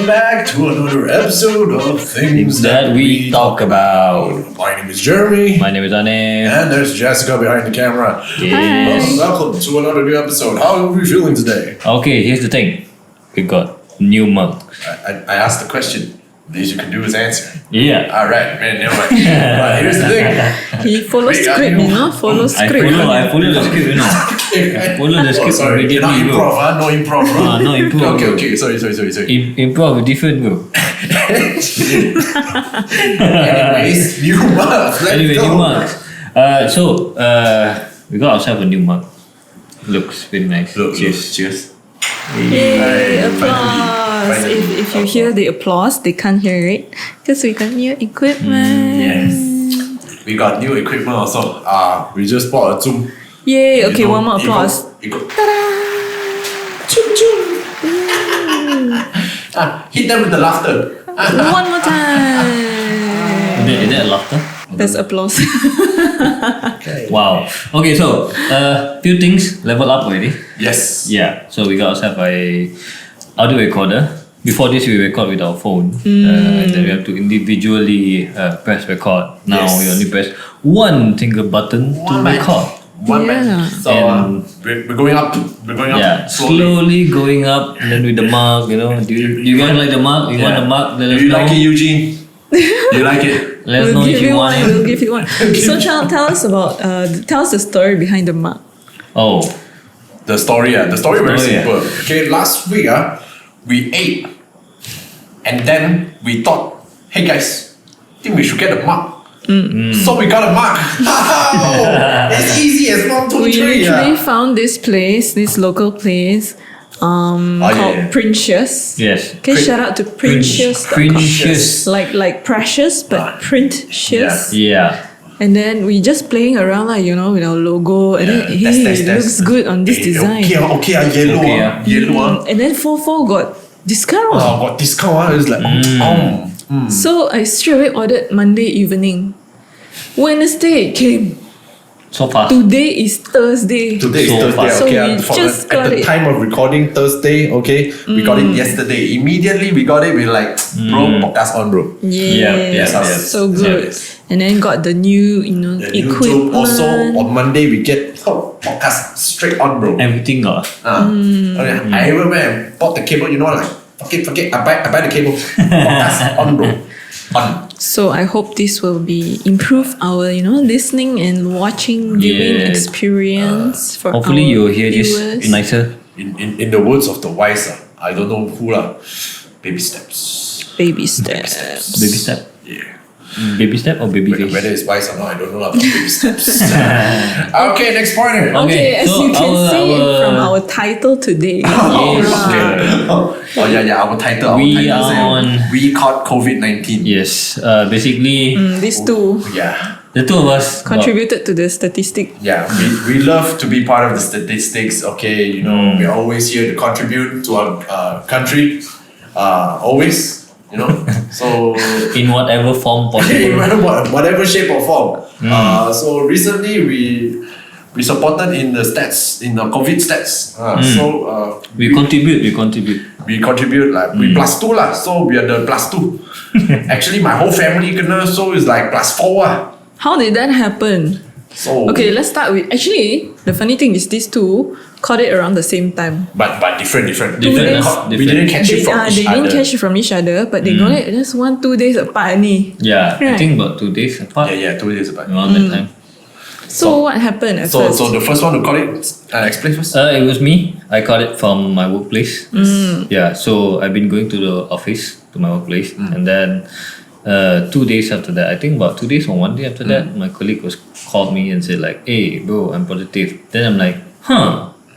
Welcome back to another episode of Things that we talk about. My name is Jeremy. My name is Ane. And there's Jessica behind the camera. Yes. Welcome to another new episode. How are we feeling today? Okay, here's the thing. We got new mug. I asked the question. Least you can do is answer. Yeah. Alright, man, never mind. But here's the thing. He follows We got script, you. you know? Follow I script. follow the script, you know. I follow the script Sorry, immediately, not bro. improv, huh? No improv, bro. No improv. Okay, sorry. Improv different, bro. Anyways, new month. Let's Anyway, go. new mug. We got ourselves a new mug. Looks very nice. Look, Cheers. cheers. Yay, Finally. applause. Finally. If you hear the applause, they can't hear it because we got new equipment. Yes. We got new equipment also. We just bought a Zoom. Yay, okay, one more applause. Hit them with the laughter. One more time. Is that a laughter? There's applause. Okay. Wow. Okay, so few things level up already. Yes. Yeah, so we got ourselves a audio recorder. Before this, we record with our phone. Then we have to individually press record. Now Yes. we only press one single button to record. One Yeah. man. So And- we're going up. We're going up Yeah, slowly going up, and then with the mug, you know. Do you guys like the mug? You want the mug? Let Do us you know. like it, Eugene? You like it? Let us We'll know give if you you want one. it. We'll give you one. So tell us about tell us the story behind the mug. Oh, The story, The story very Story, simple. Okay, last week, we ate, and then we thought, hey guys, think we should get a mug. So we got a mug. It's easy as 1, 2, We 3. literally found this place, this local place, called yeah. Precious. yes. Okay, shout out to Precious. Precious. Like precious, but precious. Yeah. And then we just playing around, like, you know, with our logo. And then, hey, it looks good on this design. yellow. Okay, Yellow. And then 4 got discount. Got discount. It's like, So I straight away ordered Monday evening. Wednesday it came. So fast. Today is Thursday. Today is So Thursday. fast. Okay, So we just at got the it. time of recording Thursday, okay, we got it yesterday. Immediately we got it. We're like, bro, podcast on, bro. Yeah, Yes. so good. Yes. And then got the new, you know, The new equipment. Zoom. Also on Monday we get podcast straight on, bro. Everything got. Okay. I remember I bought the cable. You know, like fuck it. I buy the cable. Podcast on, bro. On. So I hope this will be improve our, you know, listening and watching viewing Yeah. experience for Hopefully our you'll hear viewers. this nicer. In the words of the wise, I don't know who lah. Baby steps. Baby steps. Baby step. Yeah. Baby step or baby face? Whether it's wise or not, I don't know lah. But baby steps. Okay, next pointer. Okay, as so you can see from our- our title today. Yes. Oh yeah. Our title. We our title are said, on- We caught COVID-19. Yes. Basically, These two Yeah. the two of us contributed to the statistic. Yeah, we love to be part of the statistics. Okay, you know, we're always here to contribute to our country. Always, you know. So in whatever form possible. whatever shape or form. So recently we supported in the stats, in the COVID stats. So We contribute. we contribute like we +2 lah. So we are the +2. Actually, my whole family kena, so it's like +4 lah. How did that happen? So Okay, let's start with, actually, the funny thing is these two caught it around the same time. but different. Different, We didn't catch it from They each didn't other. catch it from each other, but they got it just 1-2 days apart ni. Yeah, I Right. think about 2 days apart. Yeah, 2 days apart. Around that time. So what happened at So first? the first one to call it, explain first. It was me. I got it from my workplace. Yeah, so I've been going to the office, to my workplace, and then 2 days after that, I think about 2 days or 1 day after that, my colleague called me and said like, "Hey, bro, I'm positive." Then I'm like,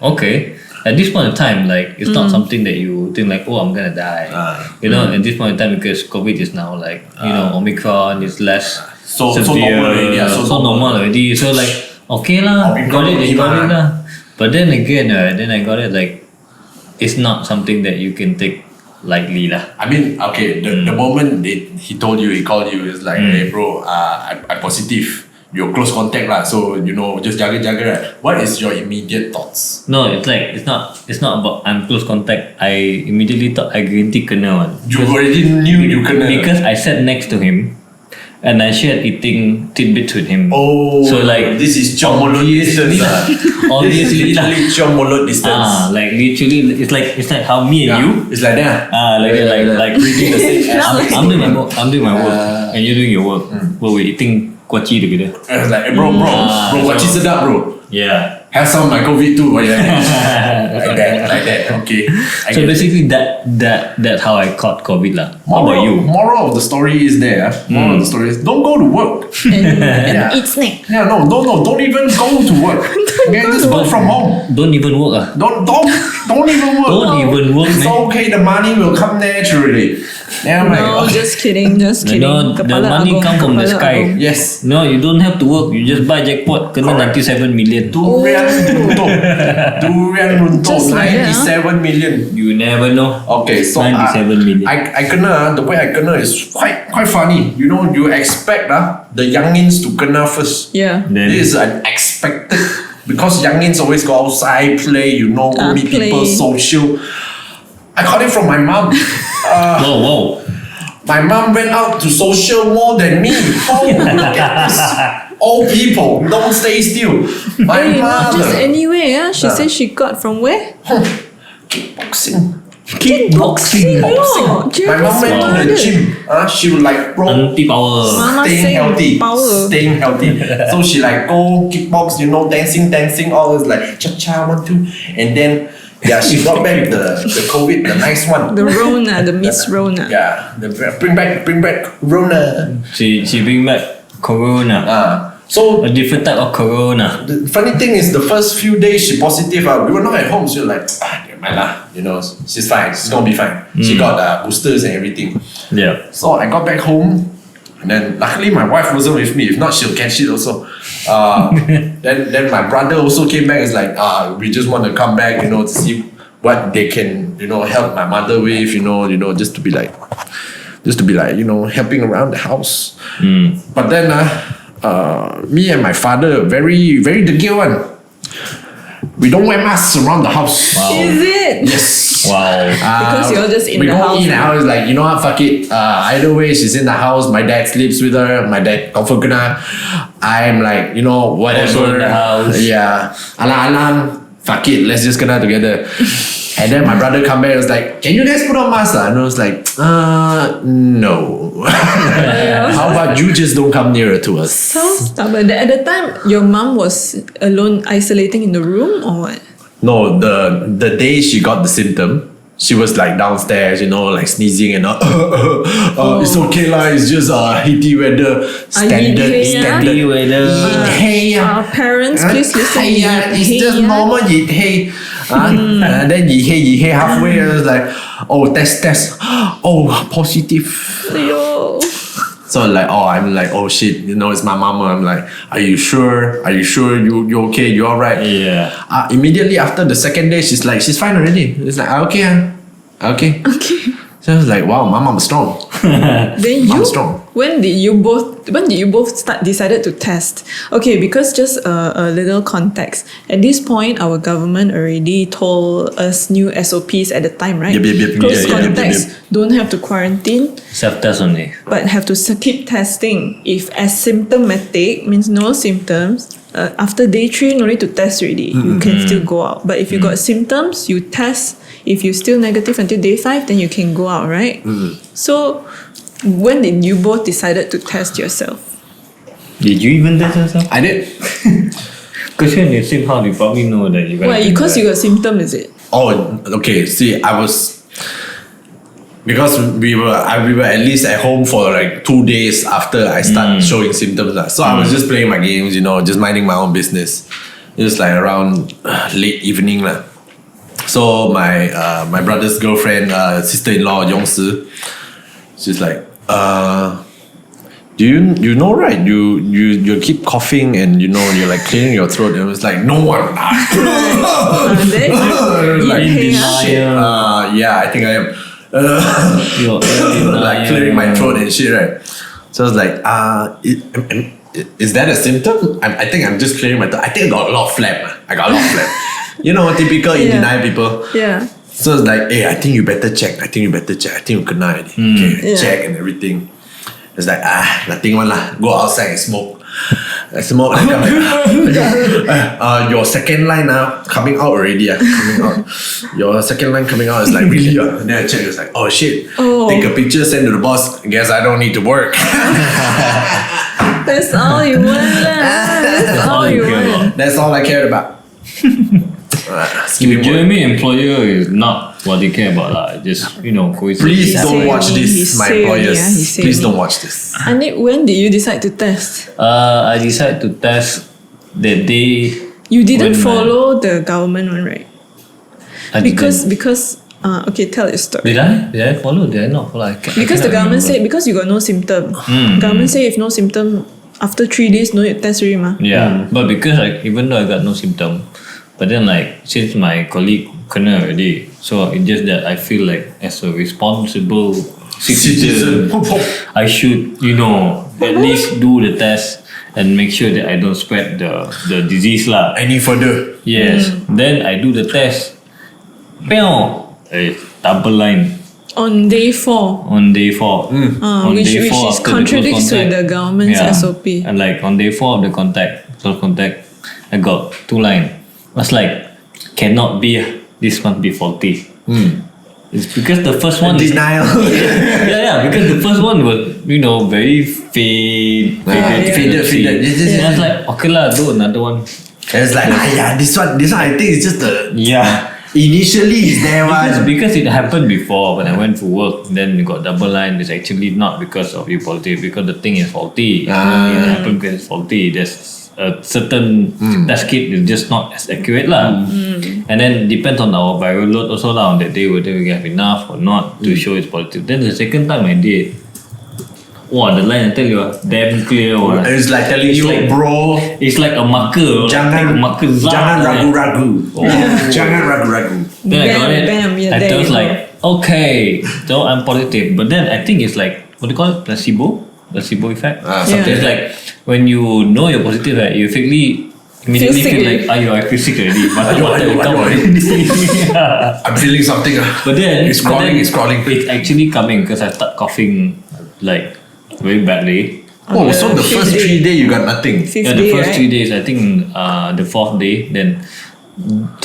okay. At this point in time, like it's not something that you think like, oh, I'm gonna die. You know, at this point in time, because COVID is now like, you know, Omicron is less So severe, normal already, yeah, so so normal already. So like, okay lah, Omicron got it, only got it mah. lah. But then again, then I got it like, it's not something that you can take lightly lah. I mean, okay, the moment he called you, it's like, hey bro, I'm positive. your close contact lah. So just jaga-jaga right. What is your immediate thoughts? No, it's like it's not about I'm close contact. I immediately thought I guarantee kena one. You already knew you kena. Because I sat next to him and I shared eating tidbits with him. Oh, so like this is Chong Mulut distance. Obviously, literally Chong Mulut distance. like literally, it's like how me and you. It's like that. Like we doing the same. I'm doing my work, and you're doing your work. But we're eating kuaci together. It's like, bro, kuaci sedap, bro. Yeah. Have some of my COVID too. Oh, yeah. like that. Okay. So basically, that's how I caught COVID lah. How about you? Moral of the story is there. Moral of the story is don't go to work. And eat snack. Yeah, no. Don't even go to work. Okay, just work from home. Don't even work ah. Don't even work. Don't even work, It's man. okay. The money will come naturally. Yeah, I'm like, No, okay. just kidding. No, the Kepala money Agong, come from the Kepala sky. Agong. Yes. No, you don't have to work. You just buy jackpot. Kena Correct. 97 million. Durian runtuh. Just like that, 97 million. You never know. Okay, so 97 million. I kena, the way I kena is quite funny. You expect the youngins to kena first. Yeah. Then This is unexpected because youngins always go outside, play, meet people, play. social. I got it from my mom. whoa. My mom went out to social more than me. Oh, look at this. Old people, don't stay still. My Hey, not just mother. anyway. She said she got from where? Kickboxing. Kickboxing. Oh, My mom went to the gym. She would like, bro, Anti power. Mama staying saying healthy. power. Staying healthy. So she like go kickbox, dancing, all this like cha-cha, 1, 2. And then, yeah, she brought back the COVID, the nice one. The Rona, the Miss Rona. Yeah, bring back Rona. She bring back Corona. So A different type of Corona. the funny thing is, the first few days she positive. We were not at home. She was like, never mind lah. She's fine. She's gonna be fine. She got boosters and everything. Yeah. So I got back home, and then luckily my wife wasn't with me. If not, she'll catch it also. Then my brother also came back. It's like, we just want to come back, to see what they can, help my mother with, just to be like, helping around the house. But then, me and my father, very, very degil one. We don't wear masks around the house. Wow. Is it? Yes. Wow. Because you're just in we the go house. in and out. It's like, you know what, fuck it. Either way, she's in the house. My dad sleeps with her. My dad confirm kena. I'm like, whatever. Also in the house. Yeah. Alam. Fuck it. Let's just kena together. And then my brother come back and was like, can you guys put on masks? And I was like, no. How about you just don't come nearer to us? So stubborn. At the time, your mom was alone, isolating in the room, or what? No, the day she got the symptom, she was like downstairs, like sneezing and it's okay lah, it's just heaty weather, standard. Heaty weather. Hey, Parents, please listen. It's just normal yit hey. And then yit hey halfway, I was like, test. Oh, positive. Yo. So I'm like, oh shit, it's my mama. I'm like, are you sure? You okay? You alright? Yeah. Immediately after the second day, she's like, she's fine already. It's like, okay. So I was like, wow, my mom's strong. Then I'm strong. When did you both decided to test? Okay, because just a little context. At this point, our government already told us new SOPs at the time, right? Yep. Close Yep. contacts don't have to quarantine, Self-test only. but have to keep testing. If asymptomatic means no symptoms, after day 3, no need to test already. You can still go out. But if you got symptoms, you test. If you're still negative until day 5, then you can go out, right? So, when did you both decided to test yourself? Did you even test yourself? I did. Because you're in the same house, you probably know that you're Why? Because you got symptom, is it? Oh, okay. See, I was because we were at least at home for like 2 days after I started showing symptoms. So I was just playing my games, just minding my own business. It was like around late evening lah. So my brother's girlfriend, sister-in-law, Yongsi, she's like, do you know, right? You keep coughing and you're like clearing your throat. And it was like, no, I'm not. Then Like you denial. Yeah, I think I am. You're Like clearing my throat and shit, right? So I was like, is that a symptom? I think I'm just clearing my throat. I think I got a lot of phlegm. I got a lot of phlegm. You know, typical in denial people. Yeah. So it's like, hey, I think you better check. I think you kena already. Okay, check and everything. It's like, nothing one lah. Go outside and smoke. I smoke. I come back. Your second line coming out already. Coming out. Your second line coming out is like, really? And then I check. It's like, oh shit. Take a picture, send to the boss. Guess I don't need to work. That's all you want lah. That's all you want. That's all I cared about. Skipping work. Jeremy employer is not what they care about lah. Just coincidence. Please don't watch He this, my saved me, employers. he saved Please me. don't watch this. Anik, when did you decide to test? I decided to test the day. You didn't when follow the government one, right? I Because didn't. okay, tell your story. Did I? Did I follow? Did I not follow? Because the government said because you got no symptom. Government say if no symptom after 3 days no need test already mah. Yeah, but because even though I got no symptom, but then since my colleague kena already, so it's just that I feel like as a responsible citizen, I should at least do the test and make sure that I don't spread the disease lah. Any further? Yes. Then I do the test. Double line On day 4. on day 4. On Which day 4 is after the contradicts close with the contact. government's SOP. And on day 4 of the close contact, I got 2 line. I was like, cannot be. This must be faulty. It's because the first one is Denial. because the first one was very faded. Faded. And I was like, okay lah, do another one. And it's like, this one I think it's just the Yeah. initially is there Because it happened before when I went for work. Then you got double line. It's actually not because of you positive, because the thing is faulty. It happened because it's faulty. There's a certain test kit is just not as accurate lah. And then depends on our viral load also lah on that day whether we have enough or not to show it's positive. Then the second time I did, the line I tell you damn clear. It's like telling It's you, like- bro, It's like a marker. jangan marker ragu-ragu. Jangan ragu-ragu. Then I got it. Bam, you're I there, was you like, okay, so I'm positive. But then I think it's like, what do you call it? Placebo effect. Something It's like when you know you're positive, right, you immediately sick feel like, I feel sick already. But I'm feeling something. But then It's crawling, it's crawling. It's actually coming because I start coughing very badly. Oh, so the fifth first day. 3 days you got nothing. 5th Yeah, day, the first right? 3 days, I think the 4th day, then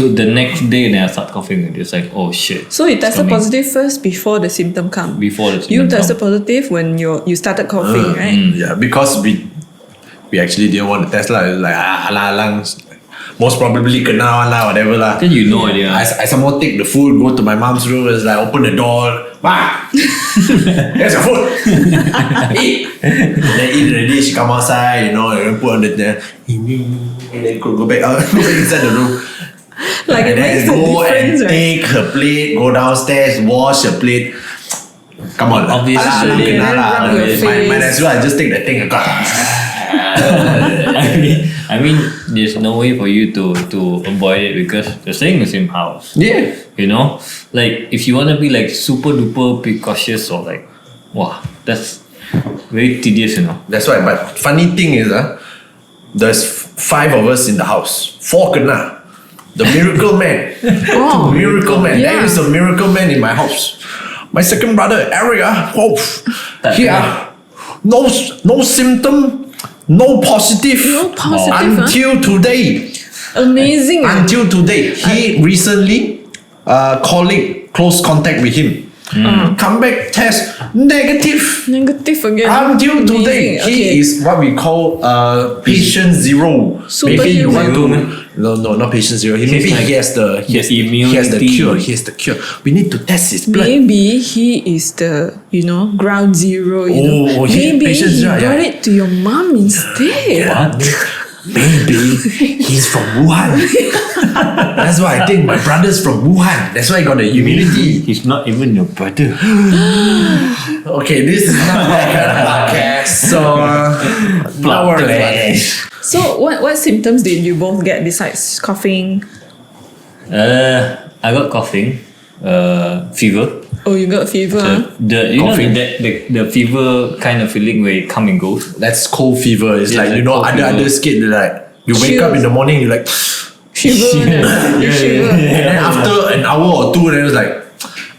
to the next day, then I start coughing. It's like, oh shit. So you it's tested coming. positive first before the symptom come. Before the You symptom tested come. positive when you started coughing, right? Yeah, because we actually didn't want to test lah. It was like alang-alang. Most probably kena lah, whatever lah. Then you know already. I somehow take the food, go to my mom's room, it's like open the door. Ma! Here's your food! Eat! Then eat already, she come outside, and then put on the and then go back out, go back inside the room. Like it And makes then a go and difference, right? take her plate, go downstairs, wash her plate. Come on lah. Obviously. Alang-alang kena lah. Rub your face. Might as well I just take that thing and go. I mean, there's no way for you to avoid it because you're staying in the same house. Yeah. If you want to be super duper precautious or that's very tedious, That's why. But funny thing is, there's 5 of us in the house. 4 kena. The miracle man. Miracle man. Yeah. There is a miracle man in my house. My second brother, Eric, no symptom, no positive. No positive, until today. Amazing. Until today. He recently, colleague, close contact with him. Come back, test, negative. Negative again. Until today, Amazing. he is what we call patient zero. Maybe you want to no, not patient zero. Maybe he has the cure. He has the cure. We need to test his blood. Maybe he is the ground zero. Oh, he's maybe patient he zero, brought yeah. it to your mom instead. What? Maybe he's from Wuhan. That's why I think my brother's from Wuhan. That's why I got the immunity. He's not even your brother. Okay, this is not that kind of podcast. So, no worries. So what symptoms did you both get besides coughing? I got coughing, fever. Oh, you got fever? Huh? The you know Coughing. the fever kind of feeling where it come and goes. That's cold fever. It's Yeah, like, like cold other fever. skit, like, you wake up in the morning, you're like, Shiver. You shiver. and then after an hour or two, then it's like,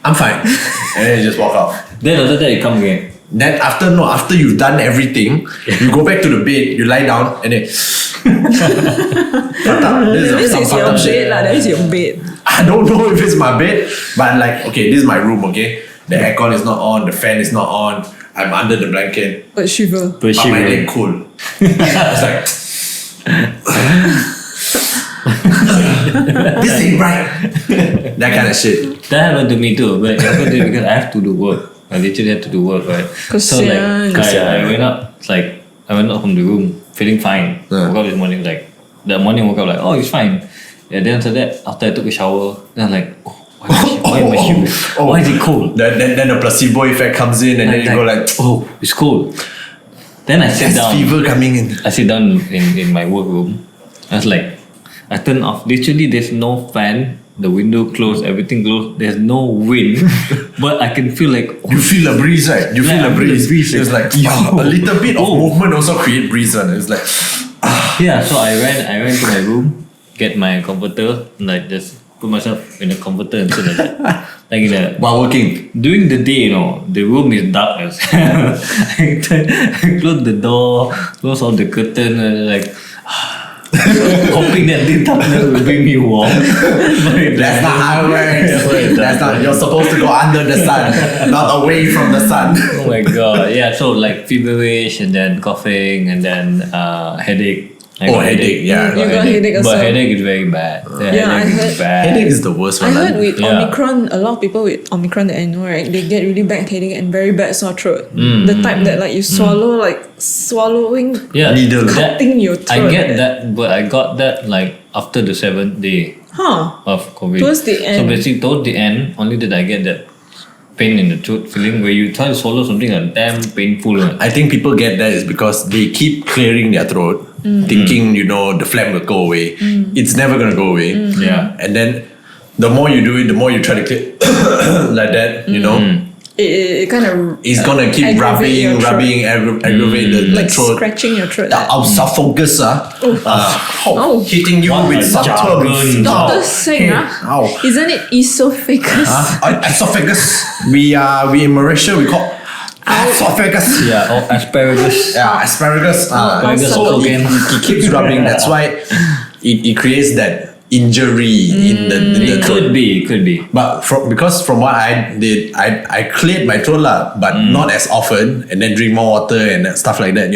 I'm fine. And then you just walk out. Then after that, it come again. Then after you've done everything, you go back to the bed, you lie down, and then This is your bed lah. That is your bed. I don't know if it's my bed, but like, okay, this is my room, okay? The aircon is not on, the fan is not on, I'm under the blanket, But shiver. But but my leg cool. It's like, this ain't right. That kind of shit. That happened to me too, but it happened to me because I have to do work. I literally have to do work, right? So like, Kesian. I went up. It's like I went out from the room feeling fine. Yeah. Woke up this morning like the morning woke up like, oh, it's fine. Yeah. Then after that, after I took a shower, then I'm like, oh, why am I shivering? Why is it cold? Then the placebo effect comes in, and then you go like, oh, it's cold. Then I sit there's down. fever coming in. I sit down in my work room. I was like, I turn off. Literally, there's no fan. The window closed, everything closed. There's no wind, but I can feel like You feel a breeze, right? You feel Yeah, a I feel breeze. the breeze, It's like, like, a little bit of movement also create breeze, one. It's like, yeah. So I ran to my room, get my comforter, and like just put myself in a comforter and sit like that. Like in a, while working. during the day, the room is dark as hell. I close the door, close all the curtain, and like. Hoping that this darkness will bring me warm. But That's not how it works. That's not. You're supposed to go under the sun, not away from the sun. Oh my god! Yeah, so like feverish and then coughing and then headache. I got headache, yeah. You got headache also. But headache is very bad. The Yeah, I headache heard- is bad. Headache is the worst I one. heard with Yeah. Omicron, a lot of people with Omicron that I know, right, they get really bad headache and very bad sore throat. The type that like you swallow, like swallowing, Yeah, Needle. cutting your I throat. get that, but I got that like after the 7th day Huh. of COVID. Towards the So end. basically, towards the end, only did I get that pain in the throat feeling where you try to swallow something and damn painful. I think people get that is because they keep clearing their throat, thinking the phlegm will go away. It's never gonna go away. Yeah. And then the more you do it, the more you try to clear like that. It kind of It's gonna keep aggravate your throat. aggravate the like throat. scratching your throat. The esophagus, Oh. hitting you What with a some jargon. terms. Doctor Ow. saying, Ow. isn't it esophagus? Esophagus. We in Malaysia we call esophagus. Yeah, or asparagus. Yeah, asparagus. Asparagus So also it, again. it keeps rubbing. That's why it creates that injury in the It throat. could be. But because from what I did, I cleared my throat lah, but not as often, and then drink more water and stuff like that.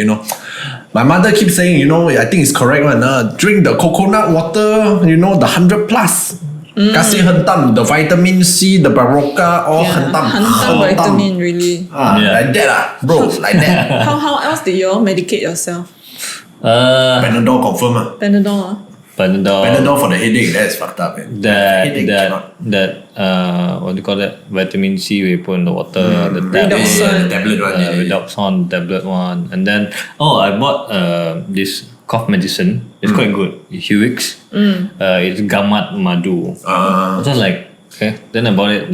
My mother keeps saying, I think it's correct one. Drink the coconut water, the 100+. Kasih hentam, the vitamin C, the Baroka, all hentam. Hantam vitamin, really. Yeah. Like that bro, like that. How else did you all medicate yourself? Panadol confirm Panadol. Panadol for the headache, that's fucked up. Man. Headache cannot. What do you call that? Vitamin C we put in the water, the tablet, Redoxon. The tablet one. Redoxon tablet one, and then I bought this cough medicine. It's quite good. It's Huix. It's Gamat Madu. I was like, okay. Then I bought it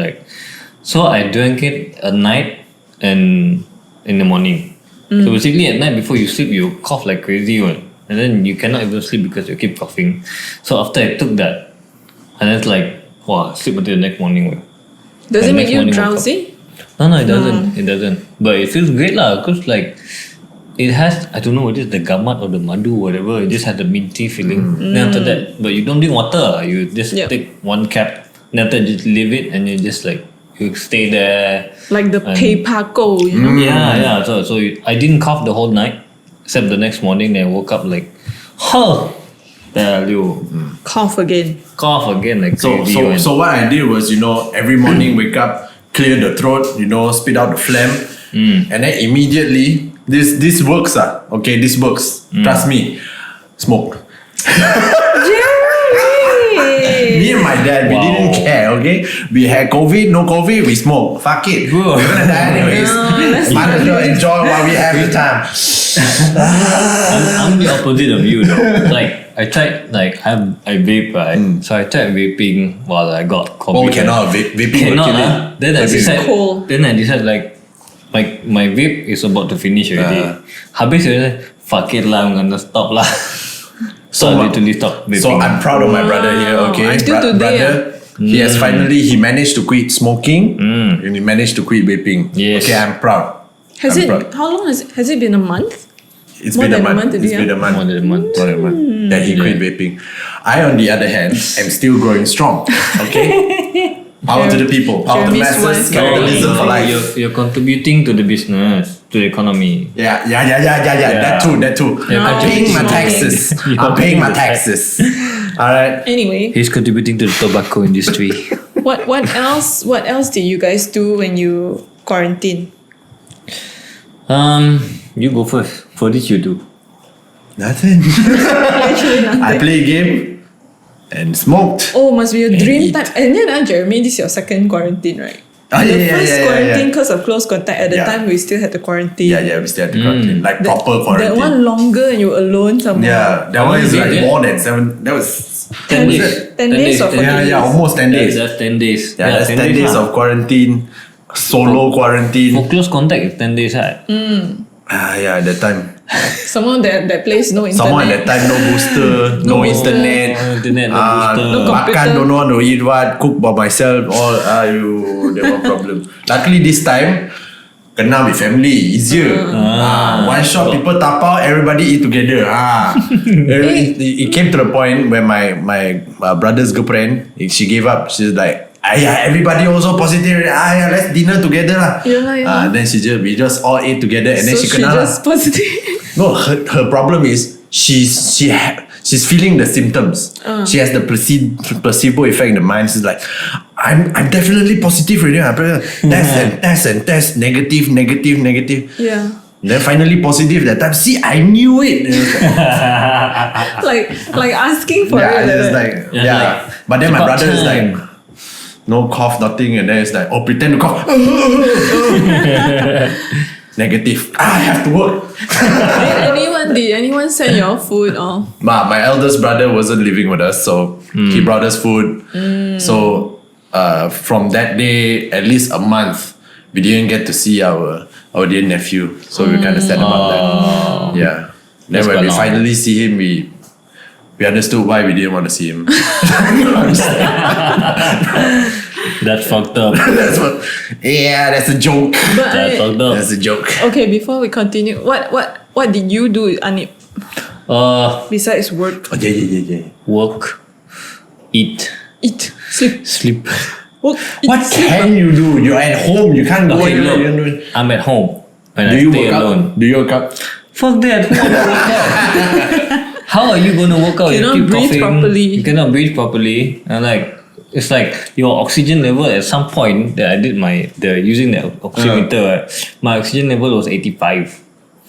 so I drank it at night and in the morning. So basically at night before you sleep you cough like crazy one. And then you cannot even sleep because you keep coughing. So after I took that, and it's like, wow, sleep until the next morning. Does And it make next you morning woke up. drowsy? No, it doesn't. It doesn't. But it feels great lah, because like it has, I don't know what it is, the gamat or the madu, whatever. It just had the minty feeling. Then after that, but you don't drink water. You just Yep. take one cap. Then after that, just leave it, and you just like you stay there. Like the pepako, Yeah. So I didn't cough the whole night, except the next morning. Then I woke up like, tell you, Cough again. cough again like crazy. one. So what I did was, every morning wake up, clear the throat, spit out the phlegm, and then immediately this works okay, this works. Trust me, smoke. Jerry! Me and my dad, we didn't care. okay? We had COVID, no COVID, we smoke. Fuck it. Bro. We're gonna die anyways. Might as well enjoy while we have the time. I'm the opposite of you though. Like I tried, like I vape, right? So I tried vaping while I got COVID. Oh, we cannot. Vaping will Cannot, kill you. Then I decided. cold. Then I decided like my vape is about to finish already. Habis I fuck it lah, I'm gonna stop lah. So I literally stopped vaping. So I'm proud of my brother here, okay? Until today, brother, he has he managed to quit smoking and he managed to quit vaping. Yes. Okay, I'm proud. Has I'm it? proud. How long has it been? A month? It's More been a than a month. month It's already, been a month. More than a month. More than a month that he quit vaping. I, on the other hand, am still growing strong. Okay? Power to the people. Power to the Jeremy's masses. wife. Capitalism for life. You're contributing to the business, to the economy. Yeah. That too. I'm paying my taxes. I'm paying my taxes. Alright. Anyway, He's contributing to the tobacco industry. what else? What else did you guys do when you quarantine? You go first. For this you do. Nothing. Actually, nothing. I play game and smoked. Oh, must be a dream eat. time. And then, Jeremy, this is your second quarantine, right? The first quarantine because of close contact. At the Yeah. time, we still had the quarantine. Yeah, we still had to quarantine. Like proper That quarantine. one longer and you were alone somewhere. Yeah, that one is is like it? more than 7. That was 10 was days. it? 10 days or 14 days? Yeah, almost 10 days. That's 10 days. Yeah, that's 10 days lah. of quarantine, solo quarantine. For close contact is 10 days, right? Yeah, at that time. Someone that place no internet. Someone at that time, no booster, no internet. No internet, no Ah, booster. No computer. makan, don't know how to eat what, cook by myself, all, there were problem. Luckily this time, kena with family, easier. One shot, people tapao, everybody eat together. It came to the point where my brother's girlfriend, she gave up. She's like, everybody also positive. Let's dinner together lah. Yeah. Then we just all ate together, and then So she she kena lah. just positive. No, her problem is she's feeling the symptoms. She has the placebo effect in the mind. She's like, I'm definitely positive already. Test and test, negative. Yeah. Then finally positive that time. See, I knew it. And it was Like asking for yeah, it. and it's like that. like, Yeah, yeah. But then my about brother is time. like, no cough, nothing, and then it's like, pretend to cough. Negative. I have to work. Did anyone send your food or? But my eldest brother wasn't living with us, so he brought us food. So from that day, at least a month, we didn't get to see our dear nephew. So we were kind of sad about that. Yeah. Then That's when quite we long. finally see him, we understood why we didn't want to see him. That's fucked up. That's a joke. But That's fucked up. That's a joke. okay, before we continue, what did you do, Anip, besides work? Oh, yeah. Work, eat, Eat, sleep, sleep. work, eat, What sleep. can you do? You're at home. You can't go Okay, anywhere. You look, don't do- I'm at home and Do I you stay work alone. out? Do you work out? Fuck that. Who wanna work out? How are you gonna work out? Cannot You keep breathe coughing. properly. You cannot breathe properly. And like it's like your oxygen level at some point that I did using the oximeter. Right, my oxygen level was 85.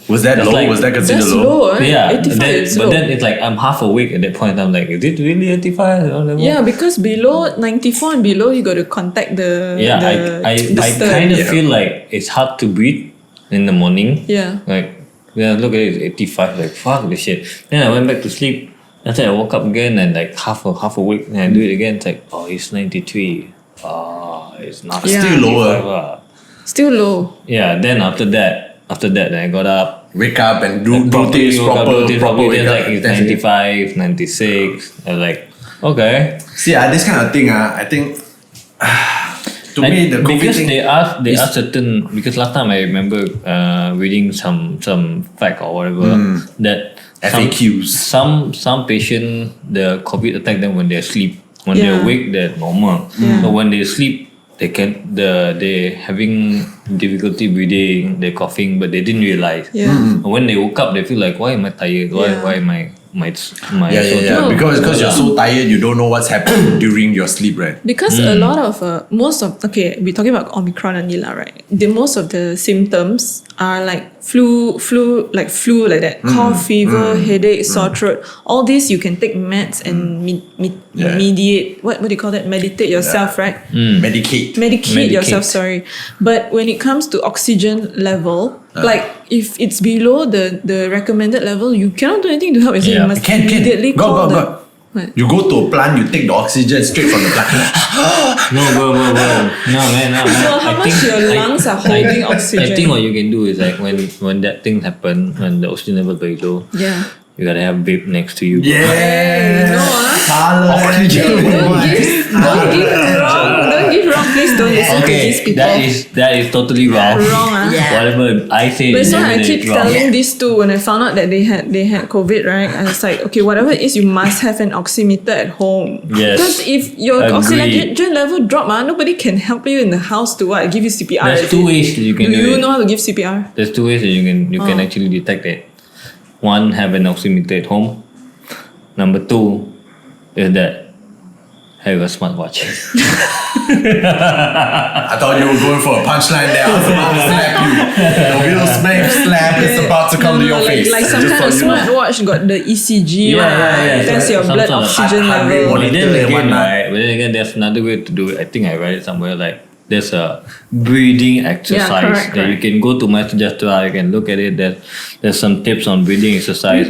Was that That's low? like- Was that considered That's low? low, eh? Yeah, 85 is but low. then it's like I'm half awake at that point. I'm like, is it really 85? Yeah, because below 94 and below, you got to contact the Yeah, the I stir. kind of Yeah. feel like it's hard to breathe in the morning. Yeah. Like, look at it, it's 85. Like, fuck this shit. Then I went back to sleep. After I woke up again and like half awake, and I do it again. It's like, oh, it's 93. Oh, it's not. Yeah. Still lower. 95 lah. Still low. Yeah. Then after that, then I got up. Wake up and do Properly things woke up, proper. do things Proper properly. wake Then up. like it's That's it. 95, 96. I was like, okay. See, this kind of thing, I think to And me the COVID because thing. they ask certain, because last time I remember reading some fact or whatever that FAQs. some patient the COVID attack them when they're asleep. When they're Yeah. awake, they're normal. But when they sleep, they having difficulty breathing, they're coughing, but they didn't realize. Yeah. When they woke up, they feel like, why am I tired? Why am I soul. Because you're so tired, you don't know what's happening during your sleep, right? Because a lot of we're talking about Omicron and Nila, right? Most of the symptoms are like flu like that, cough, fever, headache, sore throat. All these you can take meds and mediate. What do you call that? Meditate yourself, right? Medicate yourself. Sorry, but when it comes to oxygen level, like if it's below the recommended level, you cannot do anything to help. You must immediately call go. What? You go to a plant, you take the oxygen straight from the plant. No, man. So how much your lungs are holding oxygen? I think what you can do is like when that thing happen, when the oxygen level very low, you gotta have vape next to you. Yeah. Don't give wrong. Please don't listen to these people. That is totally wrong. Whatever I say. But so I keep telling these two when I found out that they had COVID, right? I was like, okay, whatever it is, you must have an oximeter at home. Yes. Because if your oxygen level drop, nobody can help you in the house to give you CPR. There's two ways you can do it. Do you know how to give CPR? There's two ways that you can actually detect it. One, have an oximeter at home. Number two is that have a smartwatch. I thought you were going for a punchline there. I was about to slap you. The real slap is about to come to your face. Like some kind of smartwatch got the ECG. That's your blood oxygen level. But then again, there's another way to do it. I think I read it somewhere like there's a breathing exercise that you can go to MySuggestra, you can look at it. There's some tips on breathing exercise.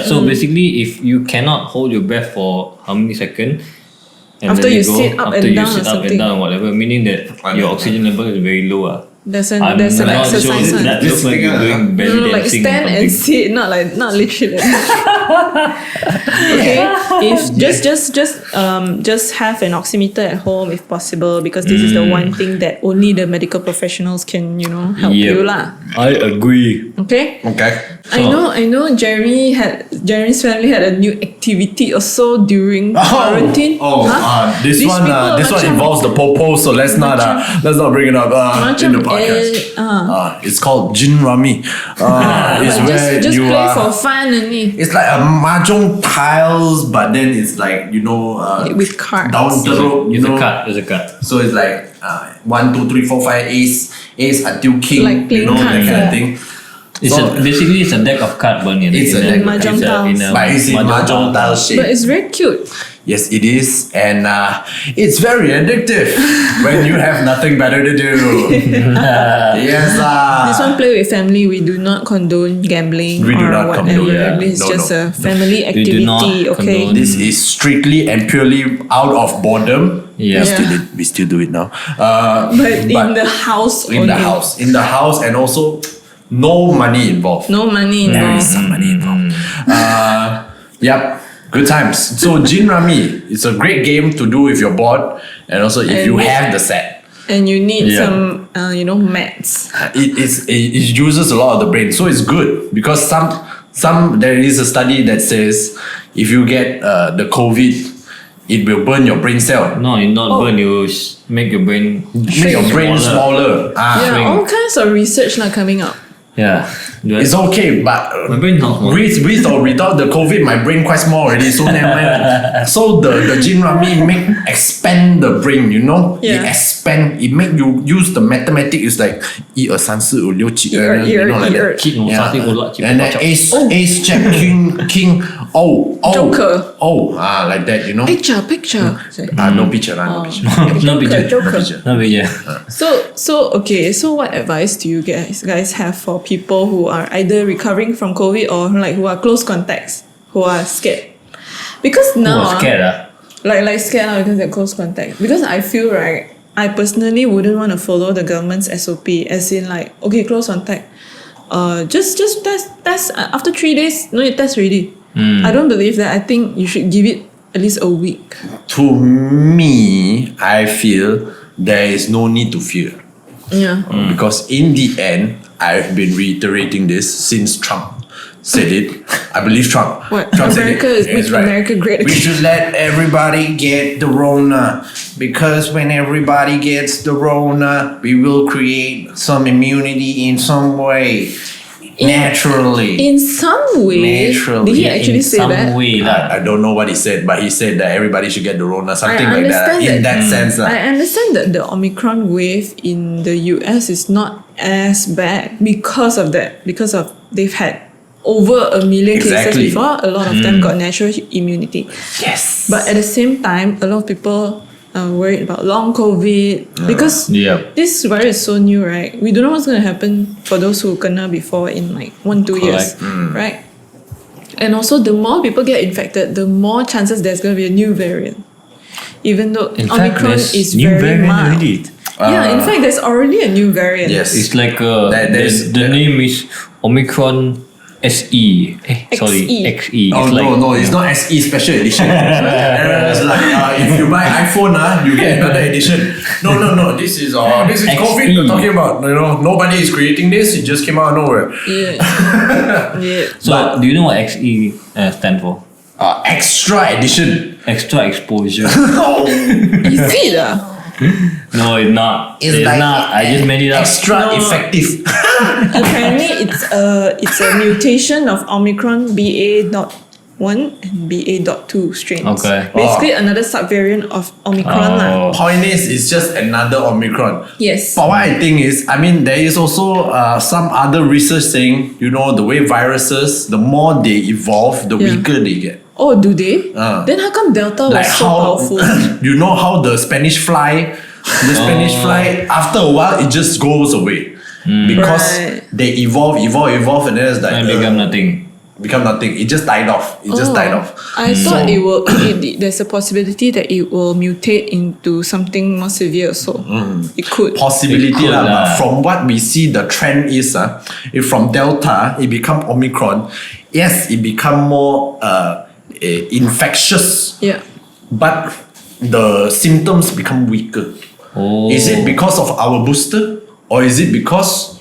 So basically, if you cannot hold your breath for how many seconds, and after then you sit up and down, whatever, meaning that your oxygen level is very low. There's an exercise. Sure that looks like you're doing belly like dancing. stand and sit, not literally. Okay, if just have an oximeter at home if possible, because this is the one thing that only the medical professionals can help you lah. I agree. Okay. So, I know. Jeremy's family had a new activity also during quarantine. This one involves the popo, so let's not bring it up in the podcast. It's called Jin Rummy. It's where just you play for fun only. It's like a mahjong tiles, but then it's like with cards down the road. It's a card. So it's like 1, 2, 3, 4, 5 ace until king. Like playing that kind of thing. Basically it's a deck of cards, but it's a deck of mahjong tiles. But it's in mahjong tile shape. But it's very cute. Yes, it is, and it's very addictive when you have nothing better to do. Yes. This one play with family. We do not condone gambling We do not whatever. condone, It's just a family We do not activity. Okay. condone. This is strictly and purely out of boredom. Yeah. We still do it now. But in the house. In the house, and also no money involved. No money There involved. is some money involved. Yep. Good times. So Jin Rummy, it's a great game to do if you're bored, and also if you have the set. And you need some, mats. It uses a lot of the brain, so it's good because there is a study that says if you get the COVID, it will burn your brain cell. No, you not burn. You make your brain smaller. All kinds of research now coming up. Yeah, it's okay, but my brain not small. with or without the COVID, my brain quite small already. So never mind. So the Jin Rummy expand the brain. It expand. It make you use the mathematics. It's like 1, 2, 3, 4, 5, 6, 7, like that. And then ace jack king Joker. Like that. Picture. No picture. No picture. Joker. No picture. So what advice do you guys have for people who are either recovering from COVID or like who are close contacts, who are scared? Because now scared like scared now because they're close contact. Because I feel I personally wouldn't want to follow the government's SOP, as in like, okay, close contact, just test after 3 days, no need test already. I don't believe that. I think you should give it at least a week. To me, I feel there is no need to fear. Yeah. Because in the end, I've been reiterating this since Trump said it. I believe Trump. What? Trump America said it. is make America great again. We should let everybody get the Rona, because when everybody gets the Rona, we will create some immunity in some way. Naturally. In some way, Naturally. did he Yeah, actually say that? Way, lah. I don't know what he said, but he said that everybody should get the Rona, something I like that. understand In that sense. I understand that the Omicron wave in the US is not as bad because of that. Because of they've had over 1 million cases Exactly. before. A lot of them got natural immunity. Yes. But at the same time, a lot of people are worried about long COVID because Yep. this virus is so new, right? We don't know what's going to happen for those who kena before in like 1-2 years, right? And also, the more people get infected, the more chances there's going to be a new variant. Even though In fact, Omicron there's is new very variant mild. already. Yeah, in fact, there's already a new variant. Yes. It's like there's- the name is Omicron SE. Sorry, XE. XE. Oh It's like, no, it's not SE special edition. It's like if you buy iPhone, you get another edition. No. This is COVID XE. we're talking about. You know, nobody is creating this. It just came out of nowhere. Yeah. Yeah. So, do you know what XE stand for? Extra edition. Extra exposure. Is it? No, it's not. It's like not. I just made it up. Extra No. effective. Apparently, it's a mutation of Omicron BA.1 and BA.2 strains. Okay. Basically, another subvariant of Omicron. lah. Point is, it's just another Omicron. Yes. But what I think is, there is also some other research saying, the way viruses, the more they evolve, the Yeah. weaker they get. Oh, do they? Ah. Then how come Delta was Like so how, powerful? you know how the Spanish fly, after a while, it just goes away. Because Right. they evolve, and then it's like, And become nothing. become nothing. It just died off. I thought it will. There's a possibility that it will mutate into something more severe. So it could. Possibility It could lah, but lah. from what we see, the trend is if from Delta it become Omicron, yes, it become more infectious, Yeah. but the symptoms become weaker. Oh. Is it because of our booster, or is it because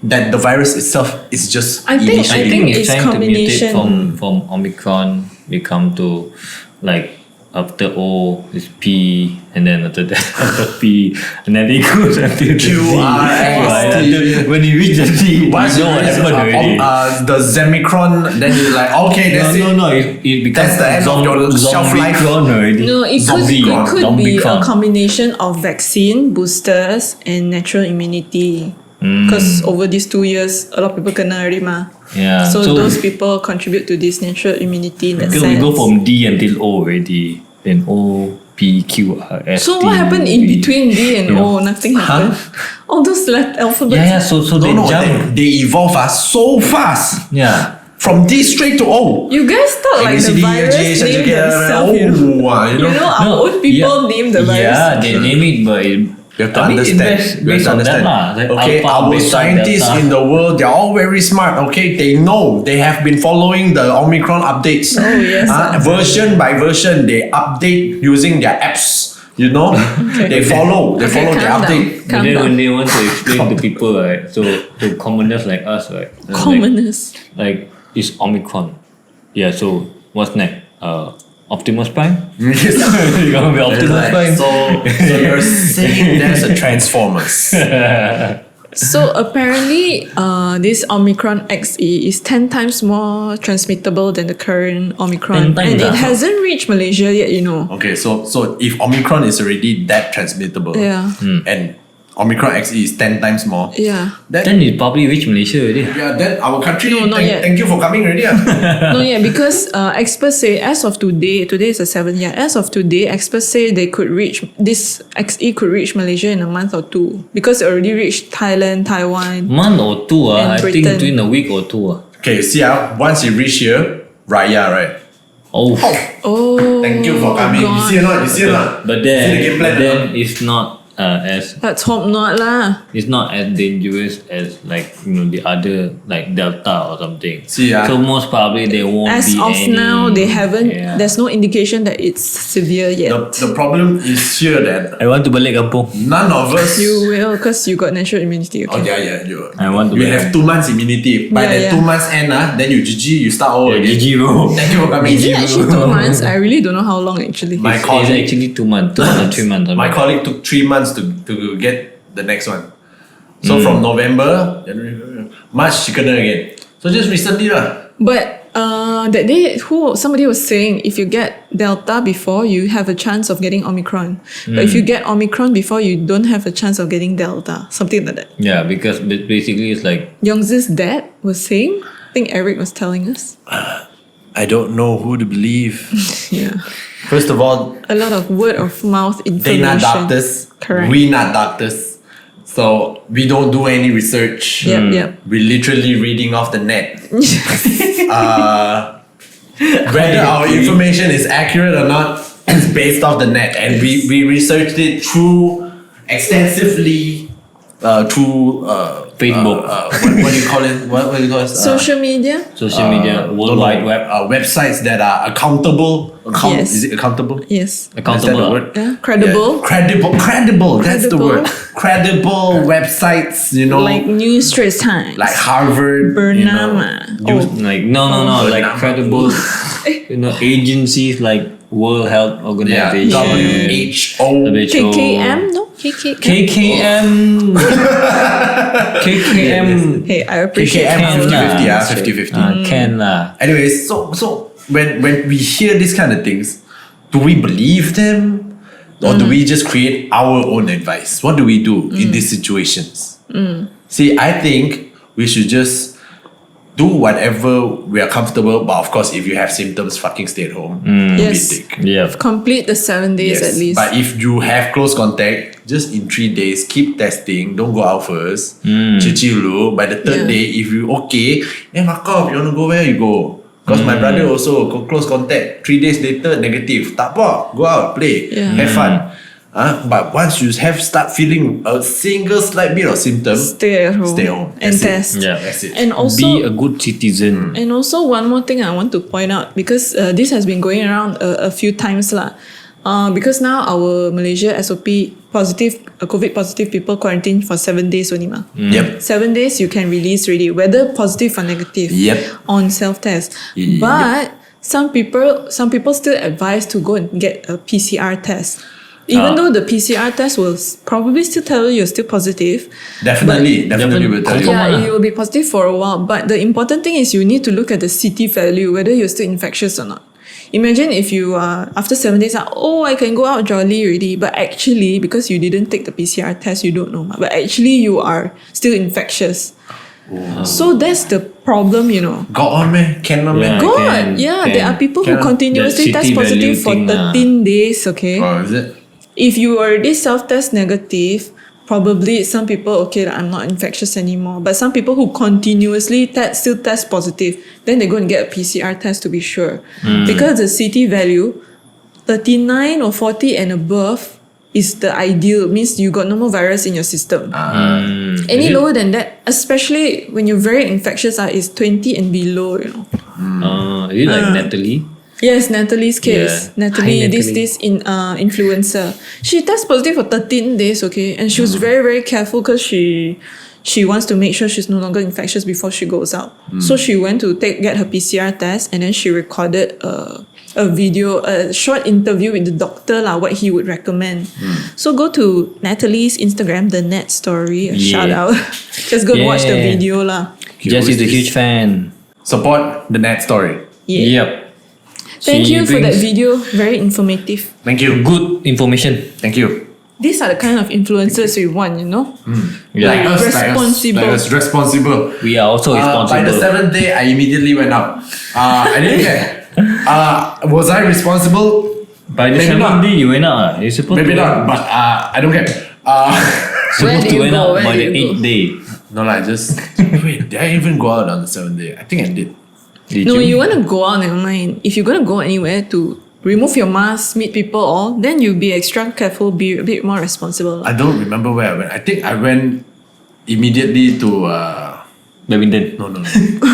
that the virus itself is just I think- I initially- think it's it's trying to combination. mutate from Omicron become to like after O is P and then after that after P and then it goes until the Z. QRST. Until- when you reach the Z, Once you know what happened already. the Zemicron, then you're like, okay, that's it. No, it becomes That's the end of your shelf life. Zombicron already. No, it could be a Zombicron. combination of vaccine, boosters, and natural immunity. Because over these 2 years, a lot of people kena already mah. Yeah. So those people contribute to this natural immunity in that Because sense. we go from D until O already. Then O, P, Q, R, S, So T, what happened in V. between D and Yeah. O? Nothing happened. All those alphabets. Yeah, so they jump. They evolve so fast. Yeah. From D straight to O. You guys thought like the ABCD, virus AJ, named AJ, themselves, you know? Our No, own people name the virus. Yeah, they name it, but You have to understand. You have based to on that understand. lah. Like Okay, alpha, our beta, scientists delta. in the world, they're all very smart. Okay, they know. They have been following the Omicron updates. Oh, yes, Version by version, they update using their apps. They follow. They follow the calm update. down. But Calm then when down. they want to explain to people, right? So to commoners like us, right? Commoners. Like it's Omicron. Yeah. So what's next? Optimus Prime. You're gonna be Optimus Prime. So you're saying there's a Transformers. So apparently, this Omicron XE is 10 times more transmittable than the current Omicron, 10 times, and it ah. hasn't reached Malaysia yet. Okay, so if Omicron is already that transmittable, Yeah. and Omicron XE is 10 times more, Yeah. Then it probably reached Malaysia already. yeah, then our country, No, not yet. thank you for coming already. No, yeah, because experts say as of today is the 7th. Yeah, as of today, experts say this XE could reach Malaysia in a month or two because it already reached Thailand, Taiwan. Month or two, And I think Britain. between a week or two. Okay, see, once you reach here, Raya, right? Oh. Oh, Thank you for coming. You see or not? You see or not? But See the game plan or then not? it's not as let's hope not lah. it's not as dangerous as like the other like Delta or something. See, so most probably there won't As be of any. now, they haven't. Yeah. There's no indication that it's severe yet. The problem is here that I want to balik kampung. none of us. You will, because you got natural immunity. Oh Okay. yeah. You I want to You be- have 2 months immunity. By Yeah, the yeah. 2 months end, then you GG. You start all again. GG bro. Thank you for coming. Is it actually 2 months? I really don't know how long actually. My It's colleague- actually 2 months, 2 months or 3 months. My colleague took 3 months to get the next one. So from November, January, March she kena again. So just recently lah. But that day, somebody was saying if you get Delta before, you have a chance of getting Omicron. But if you get Omicron before, you don't have a chance of getting Delta. Something like that. Yeah, because basically it's like Young's dad was saying. I think Eric was telling us. I don't know who to believe. Yeah. First of all, A lot of word of mouth they information. not doctors. Correct. We not doctors. So we don't do any research. Yep. We're literally reading off the net. Whether our information is accurate or not is based off the net, and we researched it through extensively through Facebook. what do you call it? What do you call it? Social media. social media, World Wide Web. Websites that are accountable. Yes. Is it accountable? Yes. Is that the Accountable. word? Yeah. Credible. Yeah. Credible. That's the Credible. word. Credible websites. You know, Like New Straits Times. like Harvard. Bernama. Like no, like Bernama. credible, agencies like World Health Yeah. Organization, WHO. KKM, no? KKM. KKM, KKM, Hey, I appreciate KKM our 50-50, yeah, research. 50-50. can lah. Anyways, so when we hear these kind of things, do we believe them, or do we just create our own advice? What do we do in these situations? See, I think we should just do whatever we are comfortable. But of course, if you have symptoms, fucking stay at home. Don't be Yes. dick. Yeah, Complete the 7 days at least. But if you have close contact, just in 3 days, keep testing. Don't go out first. Cuci dulu. By the third Yeah. day, if you okay, fuck off. You want to go where, you go. Because my brother also close contact. 3 days later, negative. Tak apa. Go out, play, Yeah. have fun. But once you start feeling a single slight bit of symptoms, Stay at home. Stay home. And That's it. test. Yeah. that's it. And also, be a good citizen. And also one more thing I want to point out, because this has been going around a few times lah. Because now our Malaysia SOP positive, COVID positive people quarantine for 7 days only ma. Yep. 7 days you can release already, whether positive or negative. Yep. On self-test. Yep. But some people still advise to go and get a PCR test. Even though the PCR test will probably still tell you you're still positive. Definitely will tell you. Yeah, it will be positive for a while. But the important thing is you need to look at the CT value, whether you're still infectious or not. Imagine if you are, after 7 days, I can go out jolly already. But actually, because you didn't take the PCR test, you don't know. But actually, you are still infectious. So that's the problem, you know. Got on man, cannot man. Yeah. God, there are people who Can- continuously that test CT positive value for thing, 13 days, okay? Oh, is it? If you already self-test negative, probably some people, okay, I'm not infectious anymore. But some people who continuously still test positive, then they go and get a PCR test to be sure. Because the CT value, 39 or 40 and above is the ideal. Means you got no more virus in your system. Any lower than that, especially when you're very infectious, is 20 and below, you know. Is it like Natalie? Yes, Natalie's case. Yeah. Natalie, Hi, this Natalie. influencer. She tested positive for 13 days, okay? And she was very, very careful because she wants to make sure she's no longer infectious before she goes out. So she went to get her PCR test, and then she recorded a video, a short interview with the doctor, what he would recommend. So go to Natalie's Instagram, the Net Story, a Yeah. shout out. Just go and watch the Yeah. video lah. Jess is a huge fan. Support the net story. Yeah. Yep. Thank She you for that brings video. Very informative. Thank you. Good information. Thank you. These are the kind of influencers we want, you know? Yeah. Responsible. Like us, responsible. We are also By the responsible. 7th day, I immediately went out. I didn't care. Was I responsible? By the Maybe 7th not. day, you went out. You're supposed Maybe to not, but I don't care. supposed Where to do you went go? out Where by do the you go? 8th day. no, just wait. Did I even go out on the 7th day? I think I did. Did No, you want to go out, never mind. If you're going to go anywhere to remove your mask, meet people, all, then you be extra careful, be a bit more responsible. I don't remember where I went. I think I went immediately to. Badminton. No.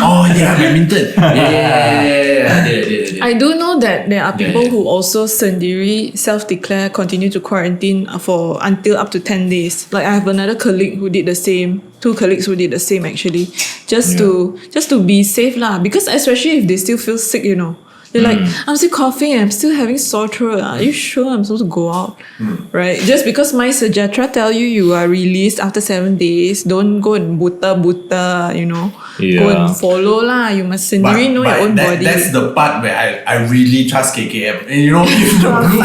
Oh yeah, badminton. Yeah. I did. I do know that there are people Yeah. who also sendiri self-declare continue to quarantine for until up to 10 days. Like I have another colleague who did the same. 2 colleagues who did the same actually, just to be safe lah. Because especially if they still feel sick, you know, They're like, I'm still coughing and I'm still having sore throat. Are you sure I'm supposed to go out? Right? Just because my Sejahtera tell you are released after 7 days, don't go and buta, you know. Go Yeah. and follow lah. You must sendiri know your own body. That's the part where I really trust KKM. And you know, if the blue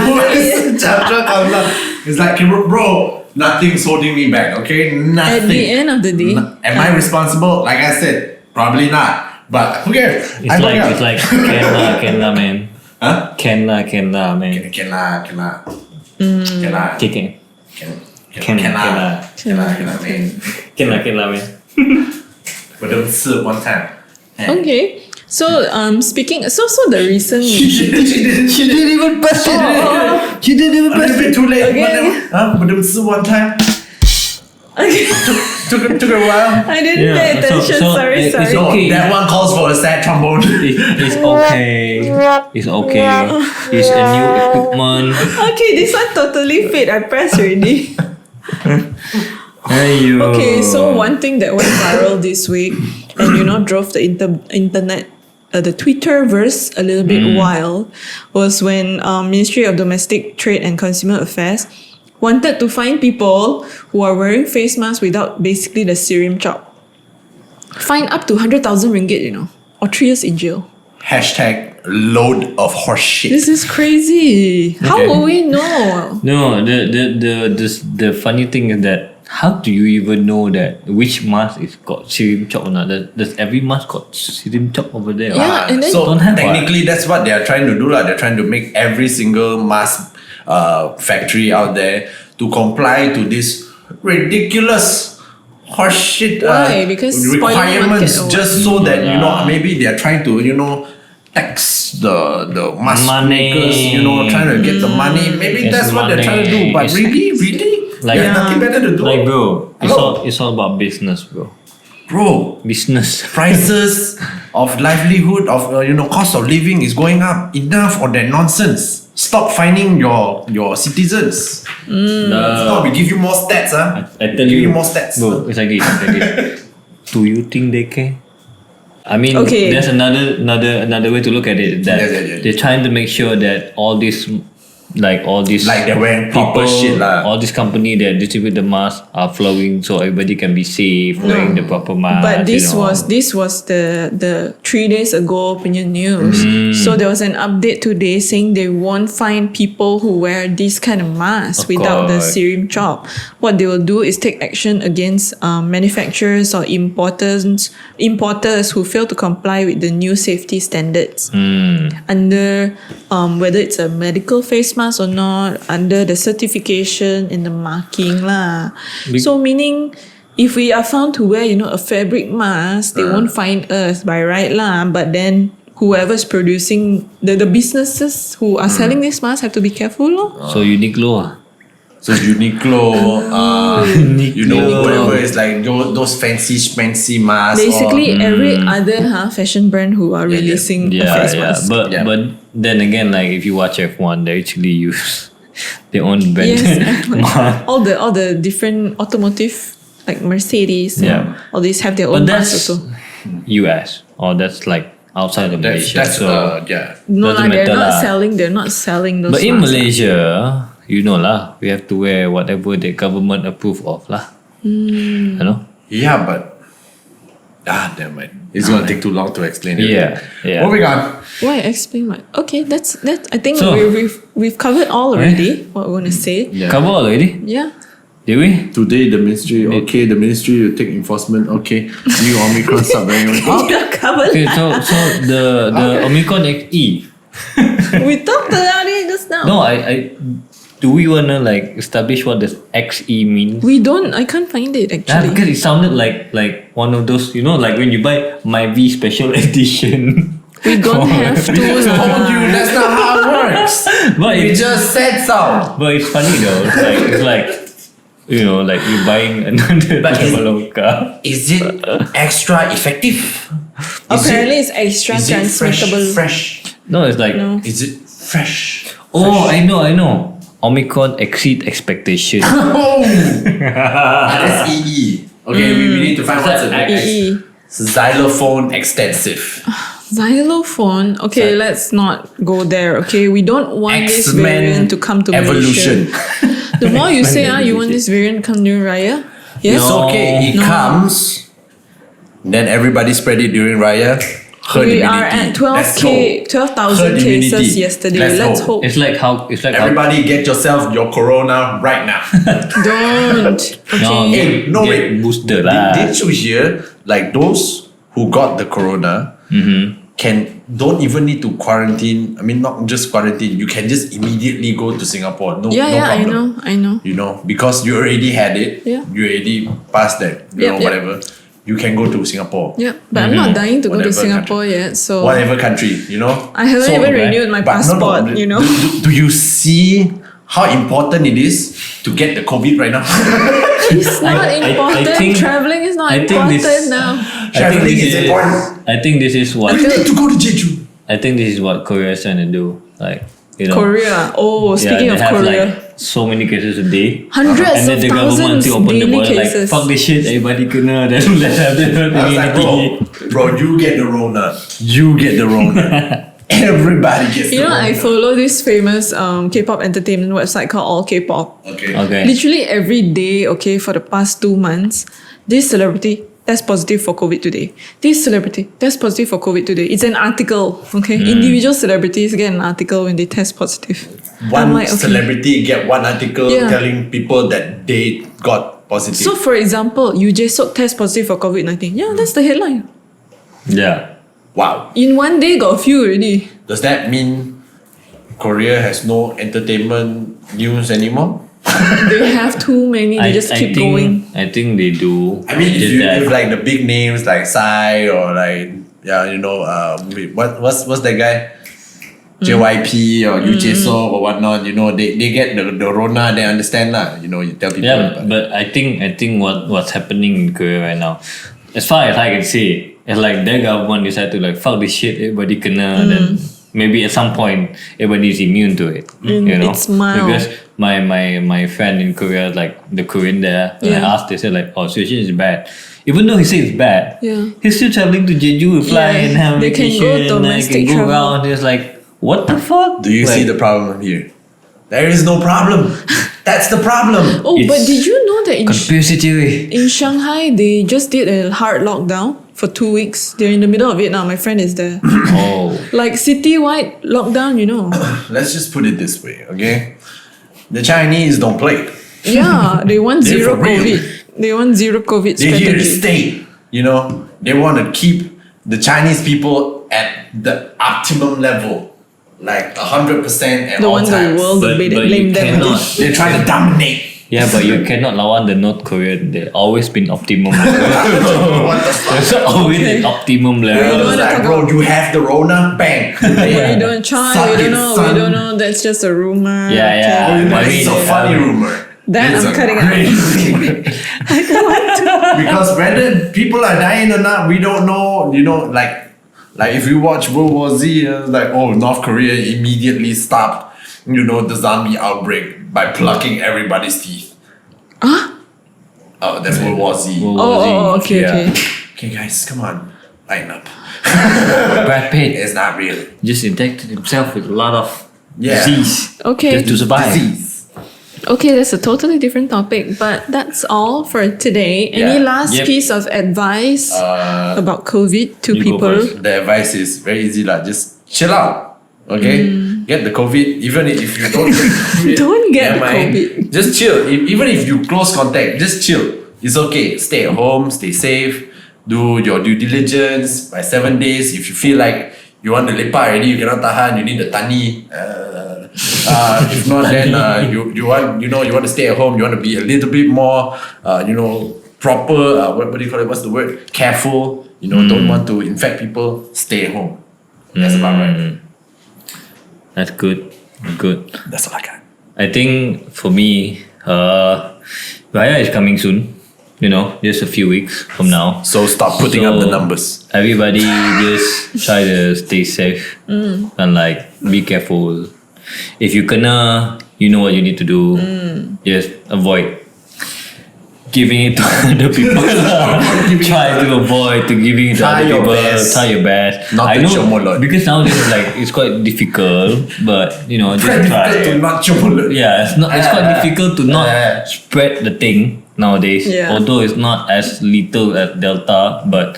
Sejahtera comes up, it's like, bro, nothing's holding me back, okay? Nothing. At the end of the day, Am I responsible? Like I said, probably not. But who cares? It's like can lah, man. Huh? Can lah, man. Can lah. KK. Can lah, man. Can lah, man. But don't sip one time. okay. So speaking, so the recent. She didn't even pass it. She didn't even pass it. A bit too late. Okay. But don't sip one time. Okay. Took a while. I didn't pay attention. Sorry. it's No, okay. that one calls for a sad trombone. It's okay. It's okay. It's a new equipment. Okay, this one totally fit. I pressed already. Aiyo. Okay, so one thing that went viral this week and drove the internet, the Twitterverse a little bit wild, was when Ministry of Domestic Trade and Consumer Affairs wanted to find people who are wearing face masks without basically the serum chop. Fine up to 100,000 ringgit, or 3 years in jail. Hashtag load of horse shit. This is crazy. How Okay. will we know? No, the funny thing is that how do you even know that which mask is got serum chop or not? Does every mask got serum chop over there? Yeah, and then- So Don't have technically that's what they are trying to do. They're trying to make every single mask factory out there to comply to this ridiculous horseshit Why? Because spoiling requirements, market or just so that Yeah. maybe they are trying to tax the mask Money. makers, trying to get the money. Maybe It's that's what they're trying to do. money. But It's- really, Like- there's nothing better to do. Like bro, Hello? it's all about business, bro. Bro, Business. prices of livelihood of cost of living is going up. Enough of that nonsense. Stop finding your citizens. Stop, we give you more stats, huh? I tell Give you, you more stats. bro. It's like this. Do you think they care? I mean, Okay. there's another way to look at it. That Yeah. they're trying to make sure that all these like they're wearing proper shit lah. all these company that distribute the mask are flowing so everybody can be safe wearing the proper mask. But this you know. was the 3 days ago punya news. So there was an update today saying they won't find people who wear this kind of mask Of without the course. serum chop. What they will do is take action against manufacturers or importers who fail to comply with the new safety standards under whether it's a medical face mask or not, under the certification and the marking lah. So meaning if we are found to wear a fabric mask, they won't find us by right lah. But then whoever's producing the businesses who are selling this mask have to be careful lor. So Uniqlo ah. So Uniqlo, whatever is like those fancy masks. Basically every other fashion brand who are releasing a face mask. But Yeah. but then again, like if you watch F1, they actually use their own brand. Yes, mask. all the different automotive like Mercedes, Yeah. all these have their But own masks that's also. US or that's like outside of Malaysia. That's so yeah. No doesn't lah, matter lah. they're not selling those But in masks. Malaysia, you know lah, we have to wear whatever the government approve of lah. You know? Yeah, but damn it. It's gonna take too long to explain it. Yeah, yeah. Moving on. Why explain what? Okay, that's I think So- we've covered all already. What we're gonna say. Yeah. Cover already? Yeah. Did we? Today the ministry will take enforcement. Okay, new Omicron subvariant. Yeah, covered. Okay, so the Omicron XE. We talked about it just now. No, I do we wanna like establish what does XE mean? We don't. I can't find it Yeah, actually. because it sounded like one of those, like when you buy My V special edition. We don't have to. I told you that's not how it works. But We it's just said so. but it's funny though. It's like like you're buying another But level of car. Is it extra effective? Apparently, it's extra Is it transmittable. fresh? No, it's like No. Is it fresh? oh, I know. Omicron exceed expectation. Oh, that's EE. Okay, we need to find what's the EE. xylophone extensive. Xylophone. Okay, Xy- let's not go there. Okay, we don't want this X-Men variant to come to evolution. Malaysia. The more you say, you want this variant to come during Raya. Yes. It's okay. It No. comes. Then everybody spread it during Raya. Herd We immunity. are at Let's 12,000 Herd immunity. cases yesterday. Let's Let's hope. hope. It's like how Everybody get yourself your corona right now. Don't. No, Okay. Hey, no, get wait. booster lah. Didn't you hear? Like those who got the corona don't even need to quarantine. I mean, not just quarantine. You can just immediately go to Singapore. No, Yeah, no yeah, problem. I know. You know, because you already had it. Yeah. You already passed that. You Yep, know, yep. whatever. You can go to Singapore. Yeah, but I'm not dying to go to Whatever Singapore yet. So Whatever country, you know. I haven't So, even right. renewed my but passport. You know. Do you see how important it is to get the COVID right now? It's not I important. think- Traveling is not I think important this- now. Traveling is important. I think this is what You need to go to Jeju. I think this is what Korea is trying to do. Like, you know, Korea. Oh, speaking they of have Korea. like so many cases a day. Hundreds And then of the government thousands to open the daily border like cases. fuck this shit, everybody kena, then let's have the herd I was like, immunity. bro, you get the Rona. You get the Rona. Everybody gets the You know, Rona. I follow this famous K-pop entertainment website called All K-pop. Okay. Okay. Literally every day, okay, for the past 2 months, this celebrity test positive for COVID today. This celebrity test positive for COVID today. It's an article, okay? Individual celebrities get an article when they test positive. One I'm like, okay. celebrity get one article Yeah. telling people that they got positive. So, for example, you just test positive for COVID-19. Yeah, that's the headline. Yeah. Wow. In one day, got a few already. Does that mean Korea has no entertainment news anymore? They have too many. They just keep think, going. I think they do. I mean, if Just you that- have like the big names like Psy or like wait, what's that guy? JYP or Yu Jae-suk or whatnot, you know, they get the Rona, they understand lah. You know, you tell people. Yeah, but I think what's happening in Korea right now, as far as I can see, it's like their government decide to like fuck this shit, everybody kena, then maybe at some point everybody's immune to it. You know, it's mild. because my friend in Korea, like the Korean there, when I Yeah. asked, they said like, oh, situation is bad. Even though he said it's bad, Yeah. he's still traveling to Jeju, fly Yeah, and have they can vacation, go and domestic can go travel. around. It's like, what the fuck? Do you see the problem here? There is no problem. That's the problem. Oh, but It's did you know that conspiracy theory? in Shanghai, they just did a hard lockdown for 2 weeks. They're in the middle of it now. My friend is there. Oh. Like city-wide lockdown, you know. Let's just put it this way, okay? The Chinese don't play. Yeah, they want They're zero for real. COVID. They want zero COVID They're here to strategy. stay. You know, they want to keep the Chinese people at the optimum level, like 100% at The all one the times. world But blame you them. cannot. They're trying to dominate. Yeah, but you cannot lawan the North Korean. They always been optimum level. What the fuck? There's always an optimum don't level. wanna Like, talk bro, you have the Rona, bang. We don't try. Suck We it, don't know. son. We don't know. That's just a rumor. Yeah, yeah. Okay. I It's mean, a funny rumor. That It's I'm a cutting out. great rumor. Because whether people are dying or not, we don't know. You know, like if you watch World War Z, it's like, oh, North Korea immediately stopped, you know, the zombie outbreak by plucking everybody's teeth. Huh? Oh, that's World War Z. World War Z. Oh, okay, Yeah. okay. Okay, guys, come on, lighten up. Brad Pitt It's not real. just injected himself with a lot of Yeah. disease Okay. just to survive. Disease. Okay, that's a totally different topic, but that's all for today. Any Yeah. last Yep. piece of advice about COVID to you go people? first. The advice is very easy, lah. Just chill out. Okay, get the COVID. Even if you don't get COVID, Don't get never the mind. COVID. Just chill. Even if you close contact, just chill. It's okay. Stay at home. Stay safe. Do your due diligence by 7 days. If you feel like you want to lepak already, you cannot tahan. You need the tani. If not, then you want to stay at home. You want to be a little bit more proper. What do you call it? What's the word? Careful. You know, don't want to infect people. Stay at home. That's about right. That's good. Good. That's all I got. I think for me, Raya is coming soon. You know, just a few weeks from now. So stop putting up the numbers. Everybody just try to stay safe and like be careful. If you kena, you know what you need to do. Just avoid. giving it to other people. Try to avoid to giving it to Try other your people. best. Try your best. Not I to know chomolot. because nowadays it's quite difficult, but just Very try. difficult to not chomolot. Yeah, it's quite difficult to not spread the thing nowadays. Yeah. Although it's not as lethal as Delta, but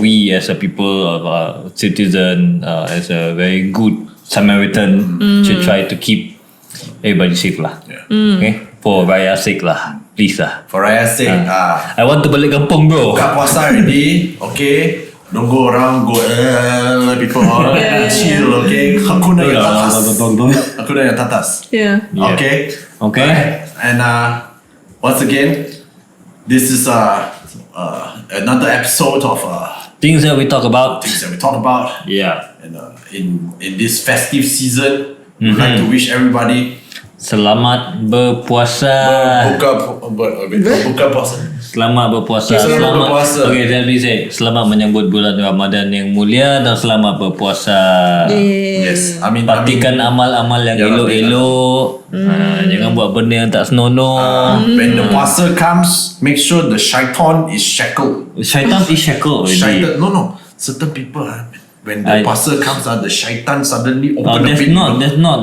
we as a people of citizen, as a very good Samaritan, should try to keep everybody safe lah. Yeah. Okay, for Raya sake lah, please lah. For Raya's sake, I want to balik kampung, bro. buka puasa already, okay? Don't go around, people chill, okay? Hakuna yang tatas. Yeah. Yeah. Okay? Okay. Right. And once again, this is another episode of Things that we talk about. things that we talk about. Yeah. And in this festive season, we'd like to wish everybody Selamat berpuasa. buka puasa. Selamat berpuasa. Selamat berpuasa. Okay, let me say. Selamat menyambut bulan Ramadan yang mulia dan selamat berpuasa. Yes, I mean, Patikan amal-amal yang Ya, elok-elok. Jangan buat benda yang tak senonoh. when the puasa comes, make sure the shaitan is shackled. Syaitan is shackled already. Shaitan, no. Certain people, when the puasa comes, the shaitan suddenly open the That's big not.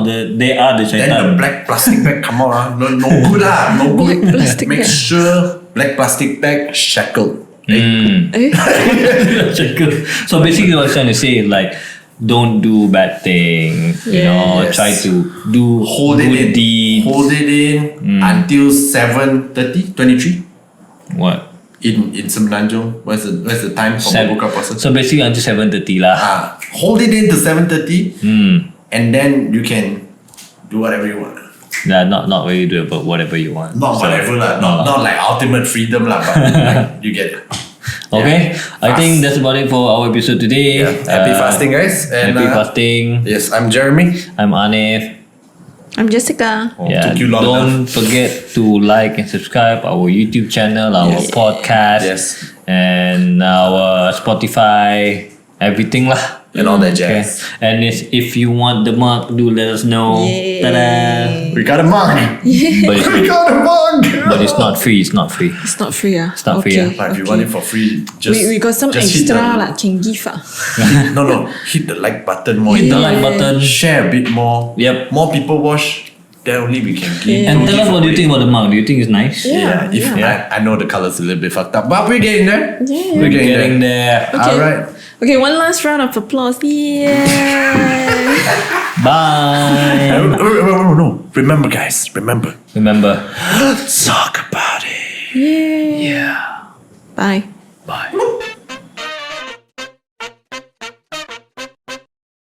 They are the Then the syaitan. black plastic bag come out. No good no good. Black plastic Make bag. sure black plastic bag shackled. Shackled. So basically, what I'm trying to say is like, don't do bad things. Yes. Try to do Hold it good in. deeds. Hold it in until 7:30, 23 What? in Semenanjung. Where's the time for buka puasa? So basically until 7:30 lah. Hold it in to 7:30, and then you can do whatever you want. Yeah, not really do about whatever you want. Not So, whatever lah. Not like ultimate freedom lah. But like, you get it. Okay, I think that's about it for our episode today. Happy fasting, guys. And, Happy fasting. Yes, I'm Jeremy. I'm Anif. I'm Jessica. Took you long Don't forget to like and subscribe our YouTube channel, our podcast, Yes. and our Spotify, everything lah. And all that Okay. jazz. And if you want the mug, do let us know. Yay. Ta-da! We got a mug. But it's, We got a mug. but it's not free. It's not free. It's not free, It's not free, But if you want it for free, just we got some just hit extra the- lah, can give No, hit the like button more. Hit the like button. Share a bit more. Yep. More people watch. Then only we can give. And do tell us what do you giveaway. think about the mug. Do you think it's nice? Yeah. I know the colors a little bit fucked up, but we're getting there. Yeah. We're Getting getting there. there. Okay. All right. Okay, one last round of applause. Yeah. Bye. No. Remember, guys. Remember. Remember. Talk about it. Yeah. Yeah. Bye. Bye.